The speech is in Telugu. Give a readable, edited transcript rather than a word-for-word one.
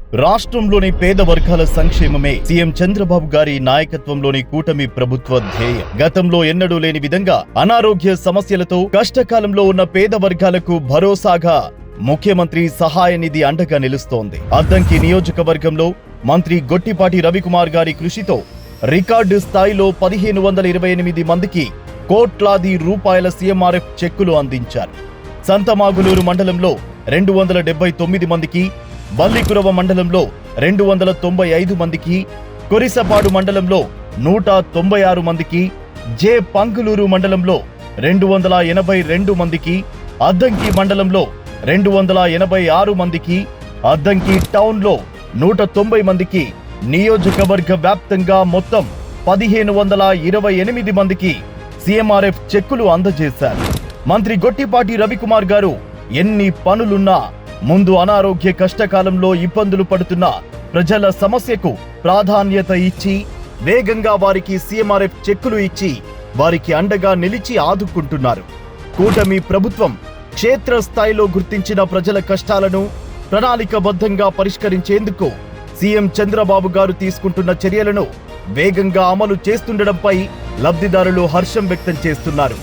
రాష్ట్రంలోని పేద వర్గాల సంక్షేమమే సీఎం చంద్రబాబు గారి నాయకత్వంలోని కూటమి ప్రభుత్వ ధ్యేయం. గతంలో ఎన్నడూ లేని విధంగా అనారోగ్య సమస్యలతో కష్టకాలంలో ఉన్న పేద వర్గాలకు భరోసాగా ముఖ్యమంత్రి సహాయ నిధి అండగా నిలుస్తోంది. అద్దంకి నియోజకవర్గంలో మంత్రి గొట్టిపాటి రవికుమార్ గారి కృషితో రికార్డు స్థాయిలో 1528 మందికి కోట్లాది రూపాయల సీఎంఆర్ఎఫ్ చెక్కులు అందించారు. సంతమాగులూరు మండలంలో 279 మందికి, బల్లికురవ మండలంలో 295 మందికి, కొరిసపాడు మండలంలో 196 మందికి, జే పంగులూరు మండలంలో 282 మందికి, అద్దంకి మండలంలో 286 మందికి, అద్దంకి టౌన్లో 190 మందికి, నియోజకవర్గ వ్యాప్తంగా మొత్తం 1528 మందికి సీఎంఆర్ఎఫ్ చెక్కులు అందజేశారు. మంత్రి గొట్టిపాటి రవికుమార్ గారు ఎన్ని పనులున్నా ముందు అనారోగ్య కష్టకాలంలో ఇబ్బందులు పడుతున్న ప్రజల సమస్యకు ప్రాధాన్యత ఇచ్చి వేగంగా వారికి సీఎంఆర్ఎఫ్ చెక్కులు ఇచ్చి వారికి అండగా నిలిచి ఆదుకుంటున్నారు. కూటమి ప్రభుత్వం క్షేత్రస్థాయిలో గుర్తించిన ప్రజల కష్టాలను ప్రణాళికబద్ధంగా పరిష్కరించేందుకు సీఎం చంద్రబాబు గారు తీసుకుంటున్న చర్యలను వేగంగా అమలు చేస్తుండడంపై లబ్ధిదారులు హర్షం వ్యక్తం చేస్తున్నారు.